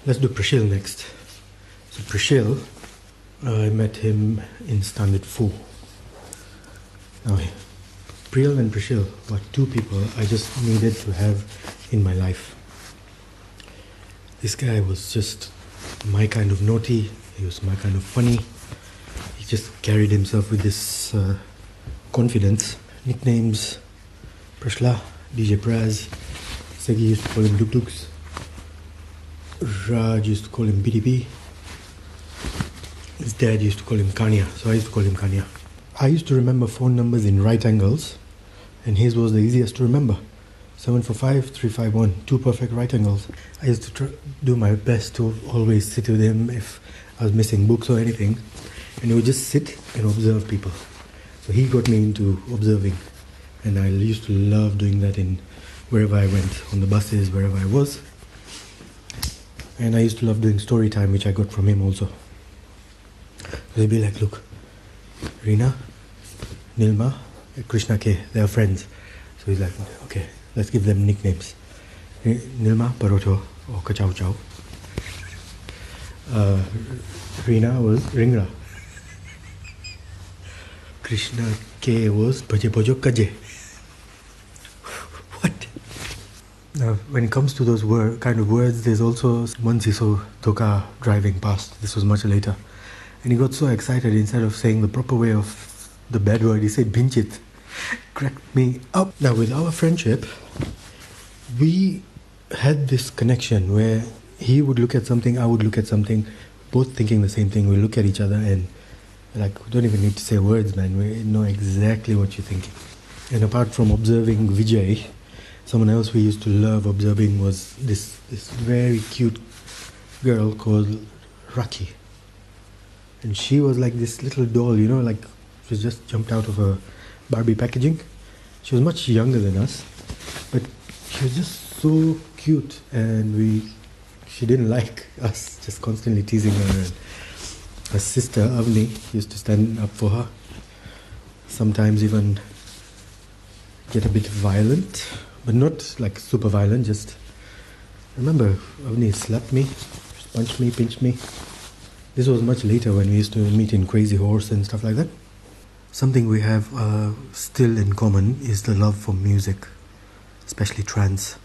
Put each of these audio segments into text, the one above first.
Let's do Prasheel next. So Prasheel, I met him in Standard 4. Now, Priyal and Prasheel were two people I just needed to have in my life. This guy was just my kind of naughty, he was my kind of funny. He just carried himself with this confidence. Nicknames: Prashla, DJ Praz, Segi used to call him Duk Duks, Raj used to call him BDB, his dad used to call him Kanya, so I used to call him Kanya. I used to remember phone numbers in right angles, and his was the easiest to remember. 745 351, two perfect right angles. I used to do my best to always sit with him if I was missing books or anything, and he would just sit and observe people. So he got me into observing, and I used to love doing that in wherever I went, on the buses, wherever I was. And I used to love doing story time, which I got from him also. He'd be like, look, Reena, Nilma, Krishna K, they are friends. So he's like, okay, let's give them nicknames. Nilma, Paroto, or Kachao Chao. Reena was Ringra. Krishna K was Bhaje Bhajo Kaje. What? Now, when it comes to those kind of words, there's also once he saw Toka driving past. This was much later. And he got so excited, instead of saying the proper way of the bad word, he said Binchit. Cracked me up. Now, with our friendship, we had this connection where he would look at something, I would look at something, both thinking the same thing. We look at each other and like, we don't even need to say words, man. We know exactly what you're thinking. And apart from observing Vijay, someone else we used to love observing was this very cute girl called Raki. And she was like this little doll, you know, like she was just jumped out of a Barbie packaging. She was much younger than us, but she was just so cute, and she didn't like us just constantly teasing her. And her sister Avni used to stand up for her, sometimes even get a bit violent, but not like super violent, just remember Avni slapped me, punched me, pinched me. This was much later when we used to meet in Crazy Horse and stuff like that. Something we have still in common is the love for music, especially trance.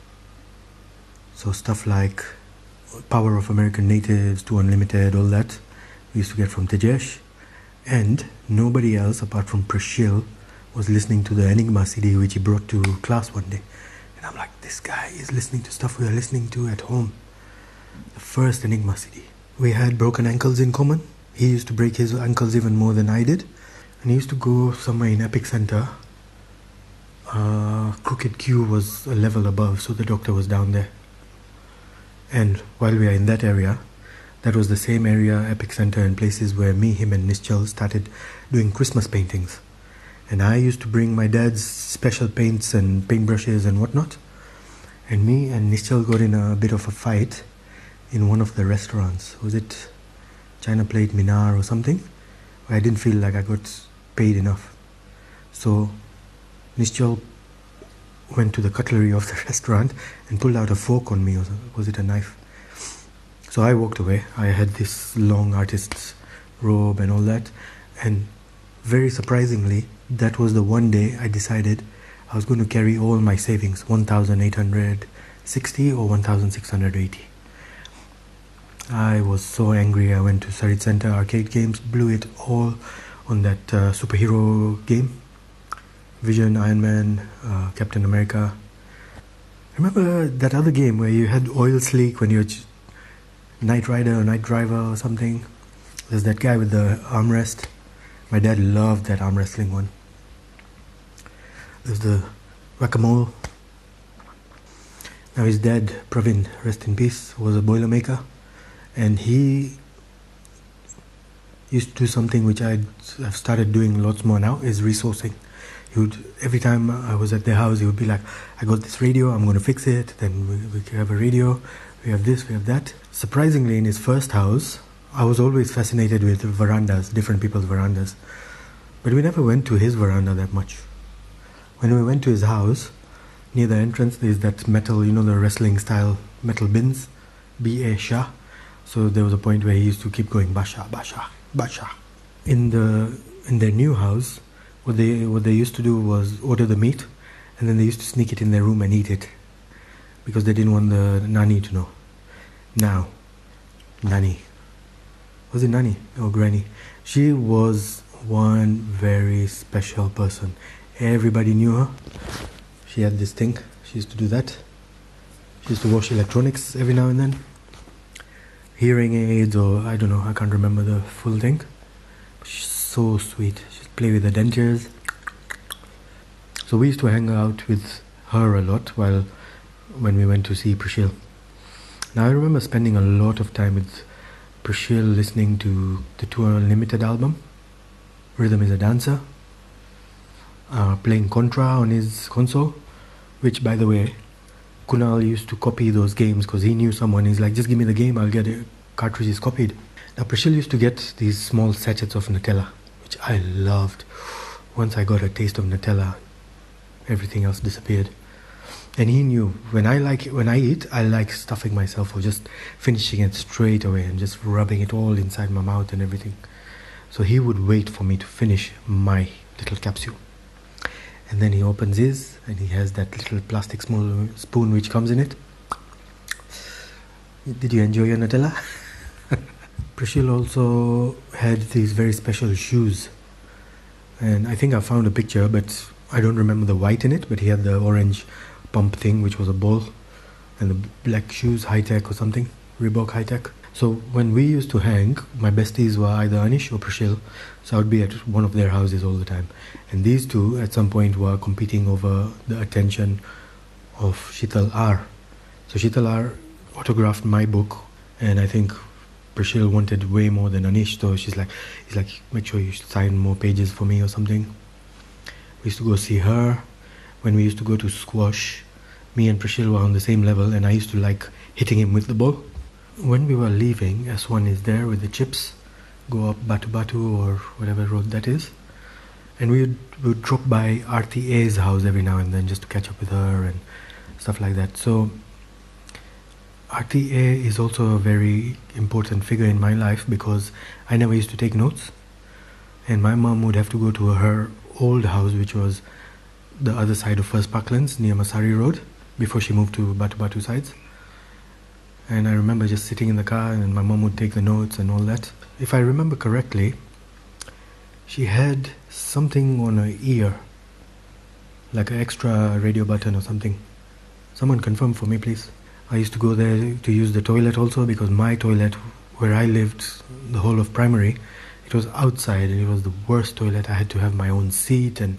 So stuff like Power of American Natives to Unlimited, all that we used to get from Tejesh. And nobody else apart from Prasheel was listening to the Enigma CD which he brought to class one day. And I'm like, this guy is listening to stuff we are listening to at home. The first Enigma CD. We had broken ankles in common. He used to break his ankles even more than I did. And he used to go somewhere in Epic Centre. Crooked Q was a level above, so the doctor was down there. And while we are in that area, that was the same area, Epic Centre, and places where me, him and Nischal started doing Christmas paintings. And I used to bring my dad's special paints and paintbrushes and whatnot. And me and Nischal got in a bit of a fight in one of the restaurants. Was it China Plate, Minar or something? I didn't feel like I got paid enough. So Nischal went to the cutlery of the restaurant and pulled out a fork on me, or was it a knife? So I walked away. I had this long artist's robe and all that, and very surprisingly, that was the one day I decided I was going to carry all my savings, 1,860 or 1,680. I was so angry. I went to Sarit Centre arcade games, blew it all on that superhero game. Vision, Iron Man, Captain America. Remember that other game where you had oil slick when you're Knight Rider or Knight Driver or something? There's that guy with the armrest. My dad loved that arm wrestling one. There's the whack-a-mole. Now his dad, Pravin, rest in peace, was a boilermaker. And he used to do something which I've started doing lots more now, is resourcing. He would, every time I was at their house, he would be like, I got this radio, I'm going to fix it. Then we have a radio, we have this, we have that. Surprisingly, in his first house, I was always fascinated with verandas, different people's verandas. But we never went to his veranda that much. When we went to his house, near the entrance, there's that metal, you know, the wrestling style metal bins, B.A. Shah. So there was a point where he used to keep going basha, basha, basha. In their new house, what they used to do was order the meat, and then they used to sneak it in their room and eat it, because they didn't want the nanny to know. Now, nanny, was it nanny or granny? She was one very special person. Everybody knew her. She had this thing. She used to do that. She used to wash electronics every now and then. Hearing aids, or I don't know, I can't remember the full thing. She's so sweet. She'd play with the dentures. So we used to hang out with her a lot when we went to see Prasheel. Now I remember spending a lot of time with Prasheel listening to the Tour Unlimited album, Rhythm is a Dancer, playing Contra on his console, which, by the way, Kunal used to copy those games because he knew someone. He's like, just give me the game, I'll get it. Cartridges copied. Now Prasheel used to get these small sachets of Nutella, which I loved. Once I got a taste of Nutella, everything else disappeared. And he knew when I eat, I like stuffing myself or just finishing it straight away and just rubbing it all inside my mouth and everything. So he would wait for me to finish my little capsule. And then he opens his, and he has that little plastic small spoon which comes in it. Did you enjoy your Nutella? Prasheel also had these very special shoes. And I think I found a picture, but I don't remember the white in it, but he had the orange pump thing, which was a ball, and the black shoes, high-tech or something, Reebok high-tech. So when we used to hang, my besties were either Anish or Prasheel, so I would be at one of their houses all the time. And these two at some point were competing over the attention of Sheetal R. So Sheetal R autographed my book, and I think Prasheel wanted way more than Anish, so he's like, make sure you sign more pages for me or something. We used to go see her. When we used to go to squash, me and Prasheel were on the same level, and I used to like hitting him with the ball. When we were leaving, S1 is there with the chips, go up Batu Batu or whatever road that is, and we would drop by RTA's house every now and then just to catch up with her and stuff like that. So RTA is also a very important figure in my life because I never used to take notes, and my mom would have to go to her old house, which was the other side of First Parklands near Masari Road, before she moved to Batu Batu sides. And I remember just sitting in the car, and my mom would take the notes and all that. If I remember correctly, she had something on her ear, like an extra radio button or something. Someone confirm for me, please. I used to go there to use the toilet also, because my toilet where I lived the whole of primary, it was outside, and it was the worst toilet. I had to have my own seat, and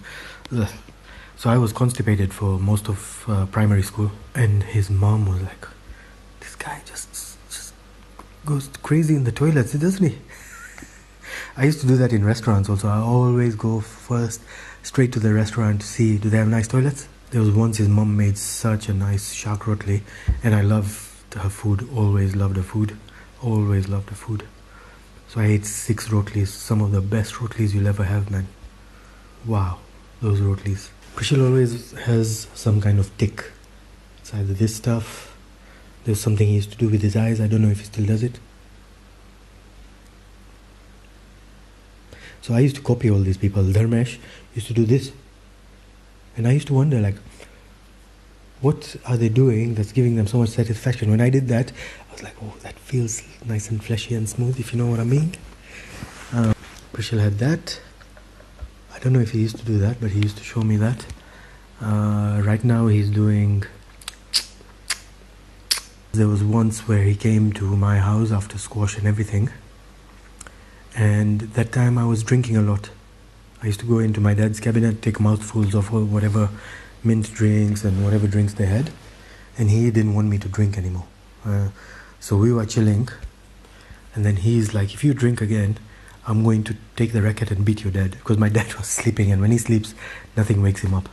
so I was constipated for most of primary school. And his mom was like, this guy just goes crazy in the toilets, doesn't he? I used to do that in restaurants also. I always go first straight to the restaurant to see, do they have nice toilets? There was once his mom made such a nice shark rotli, and I loved her food, always loved her food, always loved her food. So I ate 6 rotlis, some of the best rotlis you'll ever have, man. Wow, those rotlis. Prasheel always has some kind of tic. It's either this stuff, there's something he used to do with his eyes, I don't know if he still does it. So I used to copy all these people. Dharmesh used to do this. And I used to wonder, like, what are they doing that's giving them so much satisfaction? When I did that, I was like, oh, that feels nice and fleshy and smooth, if you know what I mean. Prasheel had that. I don't know if he used to do that, but he used to show me that. Right now he's doing... There was once where he came to my house after squash and everything. And that time I was drinking a lot. I used to go into my dad's cabinet, take mouthfuls of whatever mint drinks and whatever drinks they had. And he didn't want me to drink anymore. So we were chilling. And then he's like, if you drink again, I'm going to take the racket and beat your dad. Because my dad was sleeping, and when he sleeps, nothing wakes him up.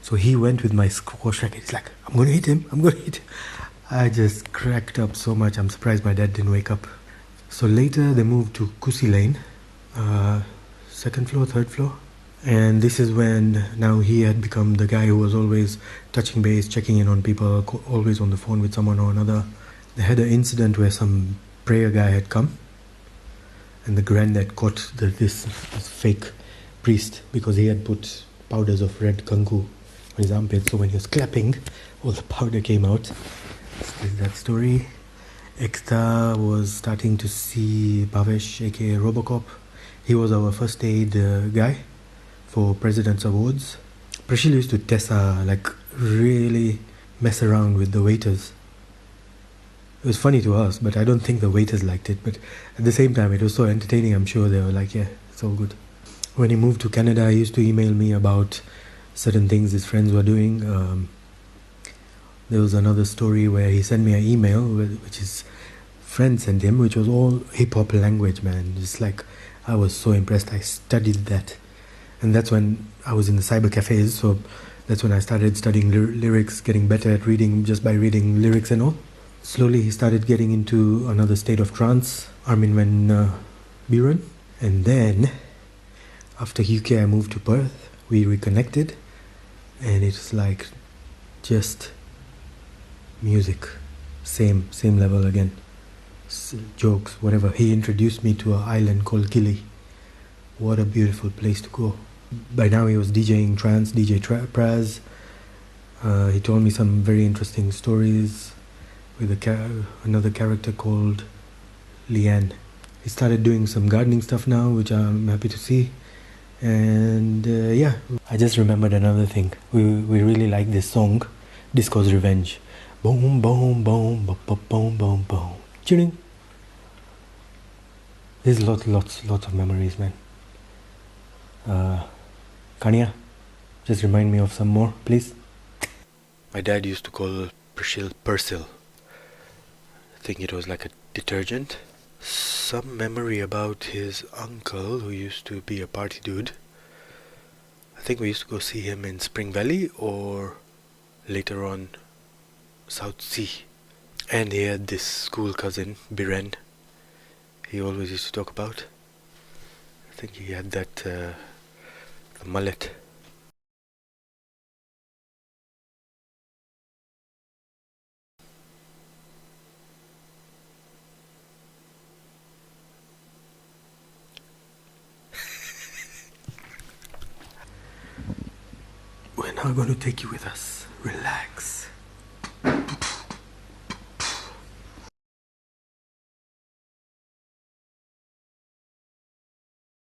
So he went with my squash racket. He's like, I'm going to hit him. I'm going to hit him. I just cracked up so much. I'm surprised my dad didn't wake up. So later they moved to Kusi Lane, 2nd floor, 3rd floor. And this is when now he had become the guy who was always touching base, checking in on people, always on the phone with someone or another. They had an incident where some prayer guy had come, and the granddad caught this fake priest because he had put powders of red kanku on his armpit. So when he was clapping, all the powder came out. There's that story. Ekta was starting to see Bhavesh, aka Robocop. He was our first aid guy for President's Awards. Prasheel used to really mess around with the waiters. It was funny to us, but I don't think the waiters liked it. But at the same time, it was so entertaining. I'm sure they were like, yeah, it's all good. When he moved to Canada, he used to email me about certain things his friends were doing. There was another story where he sent me an email, which his friend sent him, which was all hip-hop language, man. Just like, I was so impressed. I studied that. And that's when I was in the cyber cafes, so that's when I started studying lyrics, getting better at reading just by reading lyrics and all. Slowly he started getting into another state of trance, Armin van Buren. And then, after UK I moved to Perth, we reconnected, and it was like just music, same level again, jokes, whatever. He introduced me to an island called Gili. What a beautiful place to go. By now he was DJing trance, DJ Praz. He told me some very interesting stories with another character called Leanne. He started doing some gardening stuff now, which I'm happy to see. And yeah, I just remembered another thing. We really like this song, Disco's Revenge. Boom, boom, boom, boom, boom, boom, boom, boom. Chilling. There's lots of memories, man. Kania, just remind me of some more, please. My dad used to call Prasheel Persil. I think it was like a detergent. Some memory about his uncle who used to be a party dude. I think we used to go see him in Spring Valley or later on South Sea. And he had this school cousin, Biren, he always used to talk about. I think he had that the mullet. We're now going to take you with us. Relax.